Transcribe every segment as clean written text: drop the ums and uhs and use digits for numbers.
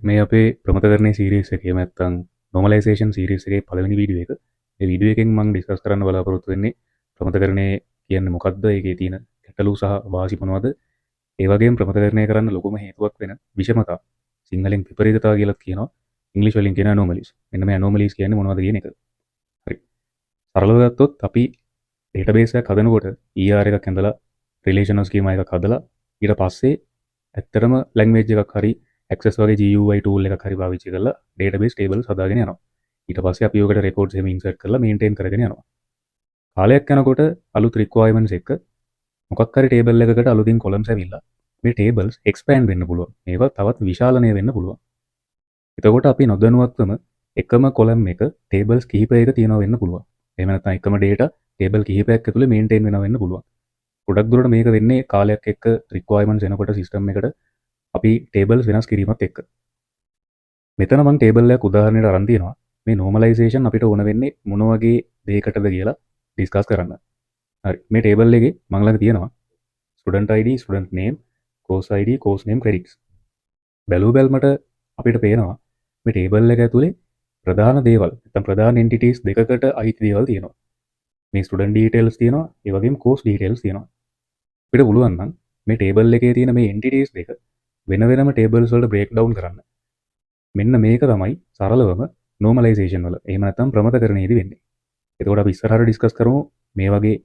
මේ අපේ ප්‍රමතකරණයේ සීරීස් එකේ නැත්තම් normalization සීරීස් එකේ පළවෙනි වීඩියෝ එක. මේ වීඩියෝ එකෙන් මම ඩිස්කස් කරන්න බලාපොරොත්තු වෙන්නේ ප්‍රමතකරණයේ කියන්නේ මොකක්ද? ඒකේ තියෙන ගැටලු සහ වාසි මොනවද? ඒ වගේම ප්‍රමතකරණය කරන්න ලොකුම හේතුවක් වෙන විෂමතා. සිංහලෙන් විපරීතතා කියලා කියනවා. ඉංග්‍රීසි වලින් කියන anomalies. මෙන්න මේ anomalies කියන්නේ මොනවද කියන එක. හරි. සරලව ගත්තොත් අපි database එකක් හදනකොට ER එකක් ඇඳලා relational schema එකක් හදලා ඊට පස්සේ ඇත්තටම language එකක් හරි access වගේ GUI tool එකක් හරි පාවිච්චි කරලා database tables හදාගෙන යනවා. ඊට පස්සේ අපි ඔකට records එහෙම insert කරලා maintain කරගෙන යනවා. කාලයක් යනකොට අලුත් requirements එක්ක මොකක් හරි table එකකට අලුතින් columns ඇවිල්ලා මේ tables expand වෙන්න පුළුවන්. මේවා තවත් විශාලණය වෙන්න පුළුවන්. එතකොට අපි නොදැනුවත්වම එකම column එක tables කිහිපයක තියෙනවා වෙන්න පුළුවන්. එහෙම නැත්නම් එකම data table කිහිපයක් ඇතුලේ maintain වෙනවා වෙන්න පුළුවන්. ගොඩක් දුරට මේක වෙන්නේ කාලයක් එක්ක requirements එනකොට system එකට අපි tables වෙනස් කිරීමත් එක්ක. මෙතන මම table එකක් උදාහරණයක් අරන් තියෙනවා. මේ normalization අපිට ඕන වෙන්නේ මොන වගේ දෙයකටද කියලා discuss කරන්න. හරි. මේ table එකේ මම ළඟ තියෙනවා student id, student name, course id, course name, credits. බැලුවමට අපිට පේනවා මේ table එක ඇතුලේ ප්‍රධාන දේවල් නැත්නම් ප්‍රධාන entities දෙකකට අයිති දේවල් තියෙනවා. මේ student details තියෙනවා, ඒ වගේම course details තියෙනවා. අපිට පුළුවන් නම් මේ table එකේ තියෙන මේ entities දෙක වෙන වෙනම tables වලට break down කරන්න. මෙන්න මේක තමයි සරලවම normalization වල. එහෙම නැත්නම් ප්‍රමතකරණයේදී වෙන්නේ. එතකොට අපි ඉස්සරහට ඩිස්කස් කරමු මේ වගේ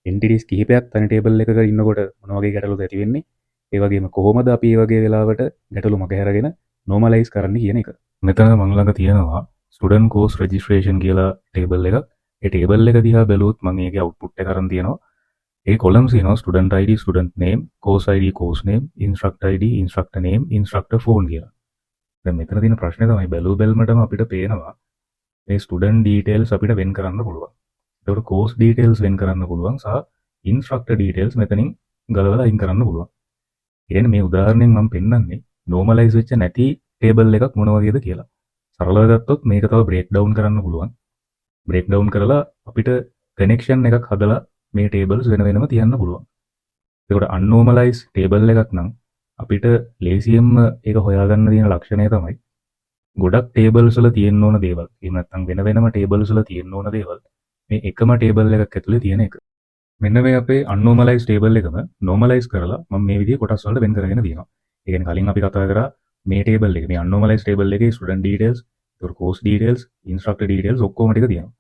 entities කිහිපයක් තනි table එකක ඉන්නකොට මොන වගේ ගැටලුද ඇති වෙන්නේ. ඒ වගේම කොහොමද අපි මේ වගේ වෙලාවට ගැටලු මගහැරගෙන normalize කරන්න කියන එක. මෙතන මම ළඟ තියෙනවා student course registration කියලා table එකක්. ඒ table එක දිහා බැලුවොත් මම ඒකේ output එක අරන් තියෙනවා. ඒ columns තියෙනවා student id, student name, course id, course name, instructor id, instructor name, instructor phone කියලා. දැන් මෙතන තියෙන ප්‍රශ්නේ තමයි බැලුවටම අපිට පේනවා මේ student details අපිට වෙන් කරන්න පුළුවන්. ඒකට course details වෙන් කරන්න පුළුවන් සහ instructor details මෙතනින් ගලවලා අයින් කරන්න පුළුවන්. කියන්නේ මේ උදාහරණයෙන් මම පෙන්නන්නේ normalize වෙච්ච නැති table එකක් මොන වගේද කියලා. සරලව ගත්තොත් මේක තව break down කරන්න පුළුවන්. break down කරලා අපිට connection එකක් හදලා මේ tables වෙන වෙනම තියන්න පුළුවන්. ඒකට unnormalized table එකක් නම් අපිට ලේසියෙන්ම ඒක හොයාගන්න තියෙන ලක්ෂණය තමයි ගොඩක් tables වල තියෙන්න ඕන දේවල්. එහෙම නැත්නම් වෙන වෙනම tables වල තියෙන්න ඕන දේවල් මේ එකම table එකක් ඇතුලේ තියෙන එක. මෙන්න මේ අපේ unnormalized table එකම normalize කරලා මම මේ විදිහේ කොටස් වලට වෙන් කරගෙන තියෙනවා. ඒ කියන්නේ කලින් අපි කතා කරා මේ table එක මේ unnormalized table එකේ student details, course details, instructor details ඔක්කොම ටික තියෙනවා.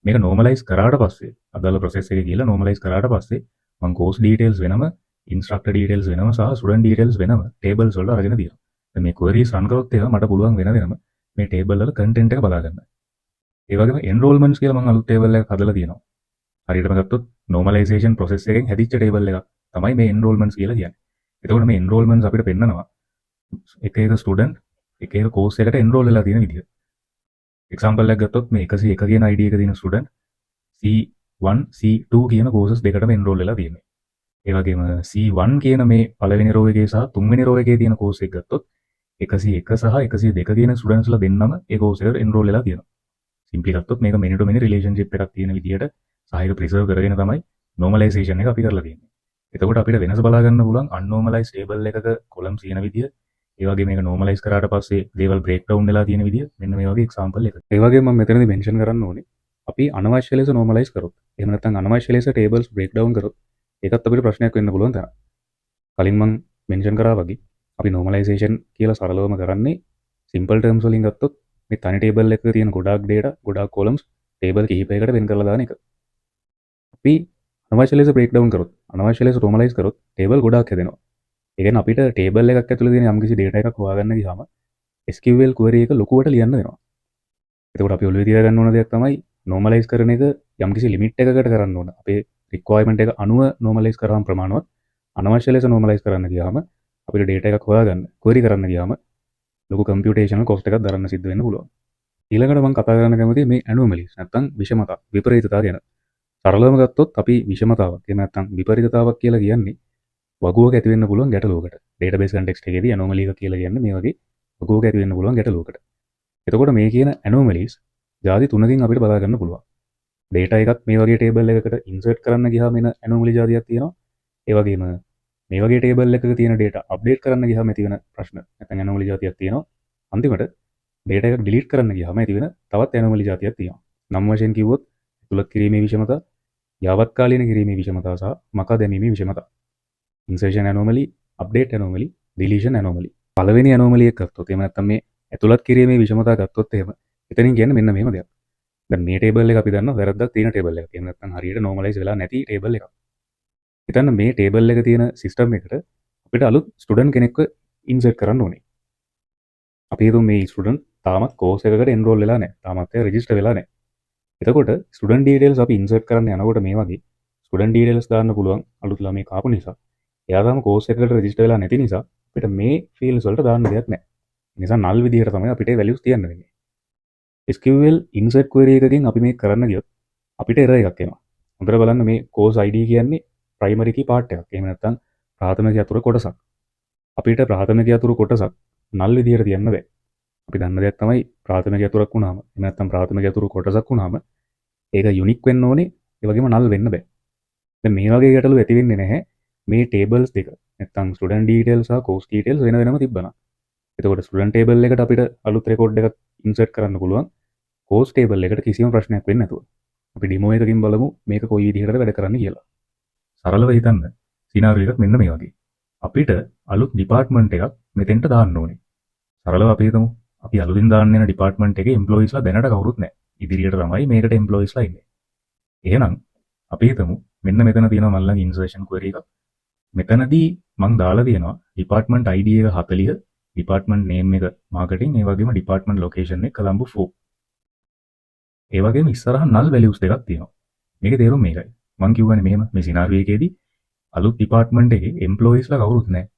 මේක normalize කරාට පස්සේ අදාළ process එකේ ගිහලා normalize කරාට පස්සේ මම course details වෙනම, instructor details වෙනම සහ student details වෙනම tables වලට අරගෙන තියෙනවා. දැන් මේ queries run කරොත් එහෙම මට පුළුවන් වෙන වෙනම මේ table වල content එක බලා ගන්න. ඒ වගේම enrollments කියලා මම අලුත් table එකක් හදලා තියෙනවා. හරියටම ගත්තොත් normalization process එකෙන් හැදිච්ච table එකක් තමයි මේ enrollments කියලා කියන්නේ. එතකොට මේ enrollments අපිට පෙන්නනවා එක එක student එක එක course එකට enroll වෙලා තියෙන විදිහ. example එකක් ගත්තොත් මේ 101 කියන ID එක තියෙන student C1 C2 කියන courses දෙකටම enroll වෙලා තියෙනවා. ඒ වගේම C1 කියන මේ පළවෙනි row එකේ සහ තුන්වෙනි row එකේ තියෙන course එක ගත්තොත් 101 සහ 102 කියන students ලා දෙන්නම ඒ course එකට enroll වෙලා තියෙනවා. simply ගත්තොත් මේක many to many relationship එකක් තියෙන විදිහට සාහික preserve කරගෙන තමයි normalization එක අපි කරලා තියෙන්නේ. එතකොට අපිට වෙනස බලා ගන්න පුළුවන් unnormalized table එකක columns තියෙන විදිහ, ඒ වගේ මේක normalize කරාට පස්සේ දේවල් break down වෙලා තියෙන විදිහ මෙන්න මේ වගේ example එකක්. ඒ වගේම මම මෙතනදී mention කරන්න ඕනේ අපි අනවශ්‍ය ලෙස normalize කරොත් එහෙම නැත්නම් අනවශ්‍ය ලෙස tables break down කරොත් ඒකත් අපිට ප්‍රශ්නයක් වෙන්න පුළුවන් තරම්. කලින් මම mention කරා වගේ අපි normalization කියලා සරලවම කරන්නේ simple terms වලින් ගත්තොත් මේ තනි table එකක තියෙන ගොඩාක් data, ගොඩාක් columns table කිහිපයකට වෙන් කරලා දාන එක. අපි අනවශ්‍ය ලෙස break down කරොත්, අනවශ්‍ය ලෙස normalize කරොත් table ගොඩාක් හැදෙනවා. ඒ කියන්නේ අපිට table එකක් ඇතුළේ තියෙන යම්කිසි data එකක් හොයාගන්න ගියාම SQL query එක ලොකුවට ලියන්න වෙනවා. එතකොට අපි ඔළුවේ තියාගන්න ඕන දෙයක් තමයි normalize කරන එක යම්කිසි limit එකකට කරන්න ඕන. අපේ requirement එක අනුව normalize කරාම ප්‍රමාණවත්. අනවශ්‍ය ලෙස normalize කරන්න ගියාම අපිට data එකක් හොයාගන්න, query කරන්න ගියාම ලොකු computational cost එකක් දරන්න සිද්ධ වෙන්න පුළුවන්. ඊළඟට මම කතා කරන්න කැමතියි මේ anomalies නැත්නම් විෂමතා, විපරීතතා ගැන. සරලවම ගත්තොත් අපි විෂමතාවක් එහෙම නැත්නම් විපරීතතාවක් කියලා කියන්නේ වගුවක ඇති වෙන්න පුළුවන් ගැටලුවකට. database context එකේදී anomaly එක කියලා කියන්නේ මේ වගේ වගුවක ඇති වෙන්න පුළුවන් ගැටලුවකට. එතකොට මේ කියන anomalies ಜಾති තුනකින් අපිට බලා ගන්න පුළුවන්. data එකක් මේ වගේ table එකකට insert කරන්න ගියාම එන anomaly జాතියක් තියෙනවා. ඒ වගේම මේ වගේ table එකක තියෙන data update කරන්න ගියාම ඇති වෙන ප්‍රශ්න නැත්නම් anomaly జాතියක් තියෙනවා. අන්තිමට ඩේටා එකක් ඩිලීට් කරන්න ගියාම ඇති වෙන තවත් ඇනෝමලි જાතියක් තියෙනවා. නම් වශයෙන් කිව්වොත් ඇතුළත් කිරීමේ විෂමතා, යාවත්කාලීන කිරීමේ විෂමතා සහ මකා දැමීමේ විෂමතා. ඉන්සර්ෂන් ඇනෝමලි, අප්ඩේට් ඇනෝමලි, ඩිලීෂන් ඇනෝමලි. පළවෙනි ඇනෝමලි එක ගත්තොත් එහෙම නැත්නම් මේ ඇතුළත් කිරීමේ විෂමතා ගත්තොත් එහෙම එතනින් කියන්නේ මෙන්න මෙහෙම දෙයක්. දැන් මේ ටේබල් එක අපි දන්නවා වැරද්දක් තියෙන ටේබල් එකක්. එහෙම නැත්නම් හරියට normalize වෙලා නැති ටේබල් එකක්. හිතන්න මේ ටේබල් එක තියෙන සිස්ටම් එකට අපිට අලුත් ස්ටුඩන්ට් කෙනෙක්ව ඉන්සර්ට් කරන්න ඕනේ. අපි හිතමු මේ ස්ටුඩන්ට් තාමත් කෝස් එකකට එන්රෝල් වෙලා නැහැ. තාමත් එයා රෙජිස්ටර් වෙලා නැහැ. එතකොට ස්ටුඩන්ට් ඩීටේල්ස් අපි ඉන්සර්ට් කරන්න යනකොට මේ වගේ ස්ටුඩන්ට් ඩීටේල්ස් දාන්න පුළුවන් අලුත් ළමයෙක් ආපු නිසා. එයා තාම කෝස් එකකට රෙජිස්ටර් වෙලා නැති නිසා අපිට මේ ෆීල්ඩ්ස් වලට දාන්න දෙයක් නැහැ. ඒ නිසා null විදියට තමයි අපිට වැලියුස් තියන්න වෙන්නේ. SQL insert query එකකින් අපි මේක කරන්න ගියොත් අපිට error එකක් එනවා. හොඳට බලන්න මේ course ID කියන්නේ primary key part එකක්. එහෙම නැත්නම් ප්‍රාථමික යතුරු කොටසක්. අපිට ප්‍රාථමික යතුරු කොටසක් null විදියට තියන්න බෑ. අපි දන්න දෙයක් තමයි ප්‍රාථමික යතුරක් වුණාම එහෙම නැත්නම් ප්‍රාථමික යතුරු කොටසක් වුණාම ඒක unique වෙන්න ඕනේ. ඒ වගේම null වෙන්න බෑ. දැන් මේ වගේ ගැටලු ඇති වෙන්නේ නැහැ මේ tables දෙක. නැත්නම් student details සහ course details වෙන වෙනම තිබ්බනම්. එතකොට ස්ටුඩන්ට් ටේබල් එකට අපිට අලුත් රෙකෝඩ් එකක් ඉන්සර්ට් කරන්න පුළුවන්. කෝස් ටේබල් එකට කිසිම ප්‍රශ්නයක් වෙන්නේ නැතුව. අපි ඩෙමෝ එකකින් බලමු මේක කොයි විදිහටද වැඩ කරන්නේ කියලා. සරලව හිතන්න සිනාරියෝ එකක් මෙන්න මේ වගේ. අපිට අලුත් ඩිපාර්ට්මන්ට් එකක් මෙතෙන්ට දාන්න ඕනේ. සරලව අපි හිතමු අපි අලුතින් දාන්න යන ඩිපාර්ට්මන්ට් එකේ එම්ප්ලොයිස්ලා දැනට කවුරුත් නැහැ. ඉදිරියට තමයි මේකට එම්ප්ලොයිස්ලා ඉන්නේ. එහෙනම් අපි හිතමු මෙන්න මෙතන තියෙනවා මල්ලගේ ඉන්සර්ෂන් ක්වෙරි එකක්. මෙතනදී මම දාලා තියෙනවා ඩිපාර්ට්මන්ට් ID එක 40, ඩිපාර්ට්මන්ට් නේම් එක මාකටිං, ඒ වගේම ඩිපාර්ට්මන්ට් ලොකේෂන් එක කොළඹ 4. ඒ වගේම ඉස්සරහා null values දෙකක් තියෙනවා. මේකේ තේරුම මේකයි. මම කියවනේ මෙහෙම මේ සිනාරියෝ එකේදී අලුත් ඩිපාර්ට්මන්ට් එකේ එම්ප්ලොයිස්ලා කවුරුත් නැහැ.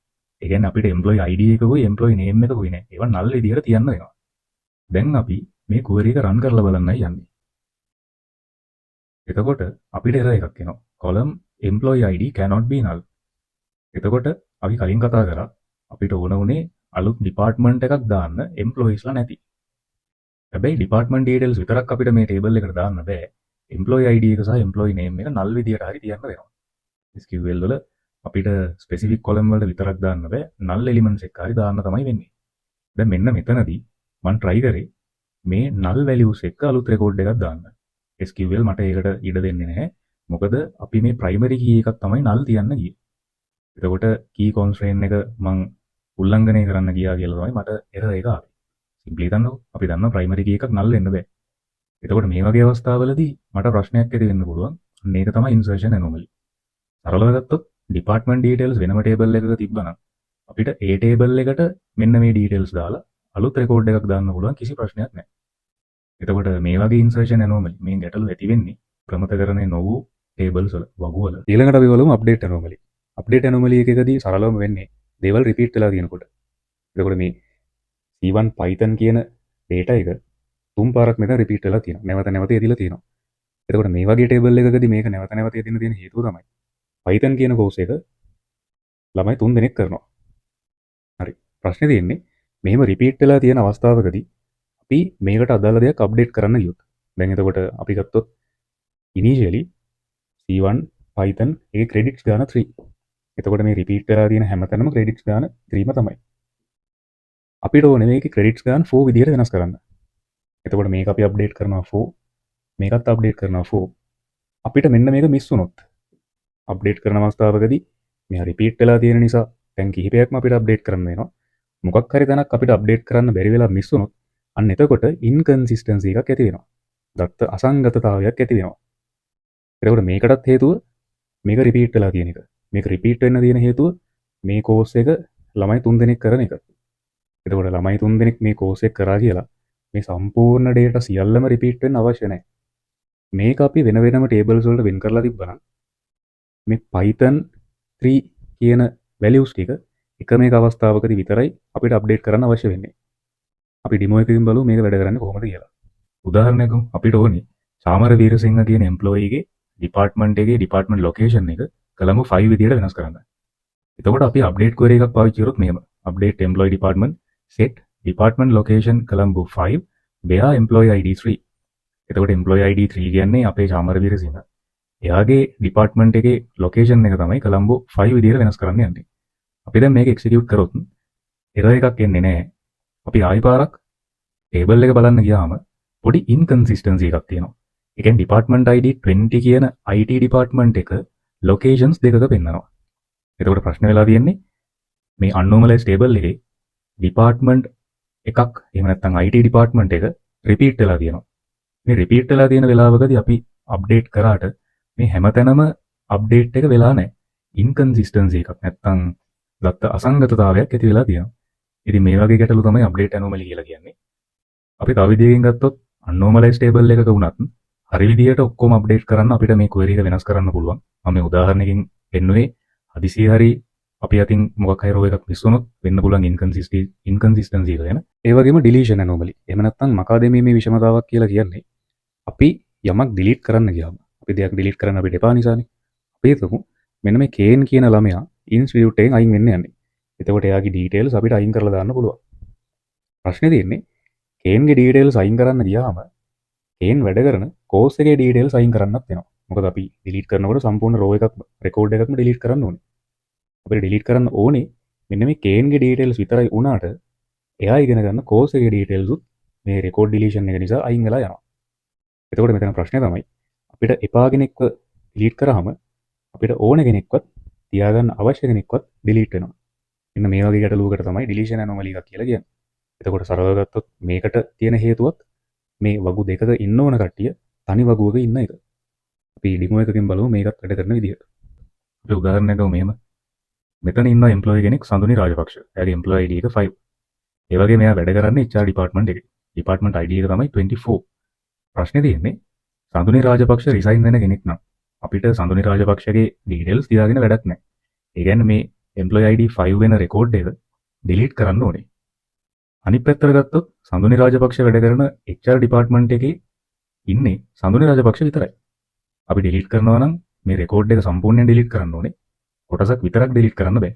ඒ කියන්නේ අපිට එම්ප්ලොයි ID එකකුයි එම්ප්ලොයි නේම් එකකුයි නැහැ. ඒවා null විදිහට තියන්න වෙනවා. දැන් අපි මේ query එක run කරලා බලන්නයි යන්නේ. එතකොට අපිට error එකක් එනවා. column employee ID cannot be null. එතකොට අපි කලින් කතා කරා අපිට ඕන උනේ අලුත් ඩිපාර්ට්මන්ට් එකක් දාන්න එම්ප්ලොයිස්ලා නැති. හැබැයි ඩිපාර්ට්මන්ට් ඩීටේල්ස් විතරක් අපිට මේ ටේබල් එකට දාන්න බෑ. එම්ප්ලොයි ID එක සහ එම්ප්ලොයි නේම් එක null විදියට හරි තියන්න වෙනවා. SQL වල අපිට ස්පෙસિෆික් කොලම් වලට විතරක් දාන්න බෑ. null elements එක හරි දාන්න තමයි වෙන්නේ. දැන් මෙන්න මෙතනදී මම try කරේ මේ null values එක අලුත් රෙකෝඩ් එකක් දාන්න. SQL මට ඒකට ඉඩ දෙන්නේ නැහැ. මොකද අපි මේ primary key එකක් තමයි null තියන්න ගියේ. එතකොට key constraint එක මම උල්ලංඝනය කරන්න ගියා කියලා තමයි මට error එක ආවේ. simply හිතන්නකො අපි දන්නවා primary key එකක් null වෙන්න බෑ. එතකොට මේ වගේ අවස්ථාවලදී මට ප්‍රශ්නයක් ඇති වෙන්න පුළුවන්. මේක තමයි insertion anomaly. සරලව ගත්තොත් department details වෙනම table එකක තිබ්බනම් අපිට ඒ table එකට මෙන්න මේ details දාලා අලුත් record එකක් දාන්න පුළුවන් කිසි ප්‍රශ්නයක් නැහැ. එතකොට මේ වගේ insertion anomaly මේ ගැටලු ඇති වෙන්නේ ප්‍රමතකරණය නොවූ tables වල වගු වල. ඊළඟට අපි බලමු update anomaly. update anomaly එකකදී සරලවම වෙන්නේ දේවල් රිපීට් වෙලා තියෙනකොට. එතකොට මේ C1 Python කියන data එක තුන් පාරක් මෙතන රිපීට් වෙලා තියෙනවා. නැවත නැවත එදිලා තියෙනවා. එතකොට මේ වගේ table එකකදී මේක නැවත නැවත එදින තියෙන හේතුව තමයි Python කියන course එක ළමයි 3 දෙනෙක් කරනවා. හරි. ප්‍රශ්නේ තියෙන්නේ මෙහෙම රිපීට් වෙලා තියෙන අවස්ථාවකදී අපි මේකට අදාළ දෙයක් අප්ඩේට් කරන්න ගියොත්. දැන් එතකොට අපි ගත්තොත් initially C1 Python එකේ credits ගාන 3. එතකොට මේ රිපීට් වෙලා තියෙන හැමතැනම ක්‍රෙඩිට්ස් ගාන 3ම තමයි. අපිට ඕනේ මේකේ ක්‍රෙඩිට්ස් ගාන 4 විදිහට වෙනස් කරන්න. එතකොට මේක අපි අප්ඩේට් කරනවා 4, මේකත් අප්ඩේට් කරනවා 4. අපිට මෙන්න මේක මිස් වුණොත් අප්ඩේට් කරන අවස්ථාවකදී මෙහා රිපීට් වෙලා තියෙන නිසා දැන් කිහිපයක්ම අපිට අප්ඩේට් කරන්න වෙනවා. මොකක් හරි තැනක් අපිට අප්ඩේට් කරන්න බැරි වෙලා මිස් වුණොත් අන්න එතකොට ඉන්කන්සිස්ටන්සි එකක් ඇති වෙනවා. දත්ත අසංගතතාවයක් ඇති වෙනවා. එතකොට මේකටත් හේතුව මේක රිපීට් වෙලා තියෙන එක. මේක රිපීට් වෙන්න තියෙන හේතුව මේ කෝස් එක ළමයි 3 දෙනෙක් කරන එක. එතකොට ළමයි 3 දෙනෙක් මේ කෝස් එක කරා කියලා මේ සම්පූර්ණ data සියල්ලම රිපීට් වෙන්න අවශ්‍ය නැහැ. මේක අපි වෙන වෙනම tables වලට වෙන් කරලා තිබ්බනම් මේ Python 3 කියන values ටික එක මේක අවස්ථාවකදී විතරයි අපිට අප්ඩේට් කරන්න අවශ්‍ය වෙන්නේ. අපි ඩෙමෝ එකකින් බලමු මේක වැඩ කරන්නේ කොහොමද කියලා. උදාහරණයක් අපිට ඕනේ චාමර වීරසිංහ කියන employee ගේ department එකේ department location එක කොළඹ 5 විදියට වෙනස් කරන්න. එතකොට අපි අප්ඩේට් query එකක් පාවිච්චි කරොත් මෙහෙම update employee department set department location Colombo 5 bear employee ID 3. එතකොට employee ID 3 කියන්නේ අපේ චාමර වීරසිංහ. එයාගේ department එකේ location එක තමයි කොළඹ 5 විදියට වෙනස් කරන්න යන්නේ. අපි දැන් මේක execute කරොත් error එකක් එන්නේ නැහැ. අපි ආයි පාරක් ටේබල් එක බලන්න ගියාම පොඩි ඉන්කන්සිස්ටන්සි එකක් තියෙනවා. ඒ කියන්නේ ඩිපාර්ට්මන්ට් ID 20 කියන IT ඩිපාර්ට්මන්ට් එක ලොකේෂන්ස් දෙකක පෙන්නනවා. එතකොට ප්‍රශ්න වෙලා තියෙන්නේ මේ අන්නෝමලයිස් ටේබල් එකේ ඩිපාර්ට්මන්ට් එකක් එහෙම නැත්නම් IT ඩිපාර්ට්මන්ට් එක රිපීට් වෙලා තියෙනවා. මේ රිපීට් වෙලා තියෙන වෙලාවකදී අපි අප්ඩේට් කරාට මේ හැමතැනම අප්ඩේට් එක වෙලා නැහැ. ඉන්කන්සිස්ටන්සි එකක් නැත්නම් දත්ත අසංගතතාවයක් ඇති වෙලා තියෙනවා. ඉතින් මේ වගේ ගැටලු තමයි අප්ඩේට් ඇනෝමලි කියලා කියන්නේ. අපි තව විදිහකින් ගත්තොත් අන්නෝමලයිස් ටේබල් එකක වුණත් හරි විදිහට ඔක්කොම අප්ඩේට් කරන්න අපිට මේ ක්වෙරි එක වෙනස් කරන්න පුළුවන්. මම මේ උදාහරණයකින් පෙන්නුවේ හදිසියෙ හරි අපි අතින් මොකක් හරි රෝ එකක් මිස් වුණොත් වෙන්න පුළුවන් ඉන්කන්සිස්ටන්සි එක ගැන. ඒ වගේම ඩිලීෂන් ඇනෝමලි. එහෙම නැත්නම් මකාදෙමීමේ විෂමතාවක් කියලා කියන්නේ අපි යමක් ඩිලීට් කරන්න ගියාම අපි දෙයක් ඩිලීට් කරන්න අපිට එපා නිසානේ. අපි හිතමු මෙන්න මේ කේන් කියන ළමයා ඉන්ස්ටිටියුට් එකෙන් අයින් වෙන්න යන්නේ. එතකොට එයාගේ ඩීටේල්ස් අපිට අයින් කරලා දාන්න පුළුවන්. ප්‍රශ්නේ තියෙන්නේ කේන්ගේ ඩීටේල්ස් අයින් කරන්න ගියාම කේන් වැඩ කරන කෝස් එකේ ඩීටේල්ස් අයින් කරන්නත් වෙනවා. මොකද අපි ඩිලීට් කරනකොට සම්පූර්ණ රෝ එකක් රෙකෝඩ් එකක්ම ඩිලීට් කරන්න ඕනේ. අපිට ඩිලීට් කරන්න ඕනේ මෙන්න මේ කේන්ගේ ඩීටේල්ස් විතරයි වුණාට එයා ඉගෙන ගන්න කෝස් එකේ ඩීටේල්ස් උත් මේ රෙකෝඩ් ඩිලීෂන් එක නිසා අයින් වෙලා යනවා. එතකොට මෙතන ප්‍රශ්නේ තමයි අපිට එපා කෙනෙක්ව ඩිලීට් කරාම අපිට ඕන කෙනෙක්වත් තියාගන්න අවශ්‍ය කෙනෙක්වත් ඩිලීට් වෙනවා. මෙන්න මේ වගේ ගැටලුවකට තමයි ඩිලීෂන් ඇනෝමලි එකක් කියලා කියන්නේ. එතකොට සරලව ගත්තොත් මේකට තියෙන හේතුවත් මේ වගු දෙකක ඉන්න ඕන කට්ටිය තනි වගුවක ඉන්න එක. අපි ඩිමෝ එකකින් බලමු මේකත් වැඩ කරන විදිහ. අපි උදාහරණයක් ගමු මෙහෙම. මෙතන ඉන්න එම්ප්ලොයි කෙනෙක් සඳුනි රාජපක්ෂ. එයාගේ එම්ප්ලොයි ID එක 5. ඒ වගේම එයා වැඩ කරන්නේ HR ඩිපාර්ට්මන්ට් එකේ. ඩිපාර්ට්මන්ට් ID එක තමයි 24. ප්‍රශ්නේ තියෙන්නේ සඳුනි රාජපක්ෂ රිසයින් වෙන කෙනෙක් නම් අපිට සඳුනි රාජපක්ෂගේ ඩීටේල්ස් තියාගෙන වැඩක් නැහැ. ඒ කියන්නේ මේ එම්ප්ලොයි ID 5 වෙන රෙකෝඩ් එක ඩිලීට් කරන්න ඕනේ. අනිත් පැත්තට ගත්තොත් සඳුනි රාජපක්ෂ වැඩ කරන HR ඩිපාර්ට්මන්ට් එකේ ඉන්නේ සඳුනි රාජපක්ෂ විතරයි. අපි ඩිලීට් කරනවා නම් මේ රෙකෝඩ් එක සම්පූර්ණයෙන් ඩිලීට් කරන්න ඕනේ. කොටසක් විතරක් ඩිලීට් කරන්න බෑ.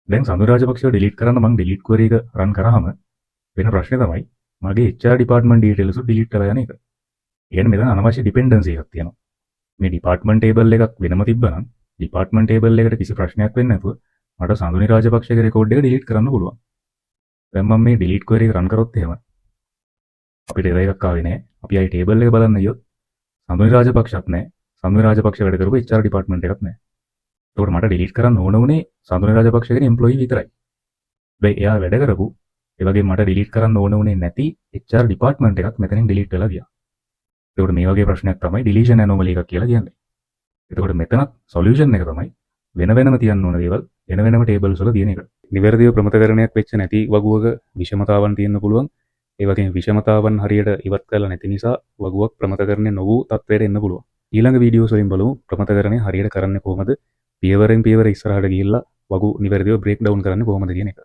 දැන් සඳුනි රාජපක්ෂව ඩිලීට් කරන්න මම ඩිලීට් ක්වෙරි එක රන් කරාම වෙන ප්‍රශ්නේ තමයි මගේ HR ඩිපාර්ට්මන්ට් ඩීටේල්ස් ඩිලීට් කරලා යන එක. කියන්නේ මෙතන අනවශ්‍ය ඩිපෙන්ඩන්සි එකක් තියෙනවා. මේ ඩිපාර්ට්මන්ට් ටේබල් එකක් වෙනම තිබ්බනම් ඩිපාර්ට්මන්ට් ටේබල් එකට කිසි ප්‍රශ්නයක් වෙන්නේ නැතුව මට සඳුනි රාජපක්ෂගේ රෙකෝඩ් එක ඩිලීට් කරන්න පුළුවන්. දැන් මම මේ ඩිලීට් ක්වෙරි එක රන් කරොත් එහෙම අපිට එරර් එකක් ආවේ නැහැ. අපි ආයි ටේබල් එක බලන්න ගියොත් සඳුනි රාජපක්ෂත් නැහැ. සඳුනි රාජපක්ෂ වැඩ කරපු HR ඩිපාර්ට්මන්ට් එකක් නැහැ. ඒකට මට ඩිලීට් කරන්න ඕන උනේ සඳුනි රාජපක්ෂගේ එම්ප්ලොයි විතරයි. හැබැයි එයා වැඩ කරපු ඒ වගේ මට ඩිලීට් කරන්න ඕන උනේ නැති HR ඩිපාර්ට්මන්ට් එකක් මෙතනින් ඩිලීට් වෙලා ගියා. ඒකට මේ වගේ ප්‍රශ්නයක් තමයි ඩිලීෂන් ඇනෝමලි එකක් කියලා කියන්නේ. එතකොට මෙතනත් සොලියුෂන් එක තමයි වෙන වෙනම තියන්න ඕන දේවල් වෙන වෙනම ටේබල්ස් වල තියෙන එක. නිවැරදිව ප්‍රමතකරණයක් වෙච්ච නැති වගුවක විෂමතාවන් තියෙන්න පුළුවන්. ඒ වගේම විෂමතාවන් හරියට ඉවත් කරලා නැති නිසා වගුවක් ප්‍රමතකරණය නොවූ තත්ත්වයට එන්න පුළුවන්. ඊළඟ වීඩියෝස් වලින් බලමු ප්‍රමතකරණය හරියට කරන්නේ කොහොමද? පියවරෙන් පියවර ඉස්සරහට ගිහිල්ලා වගු නිවැරදිව බ්‍රේක් ඩවුන් කරන්නේ කොහොමද කියන එක.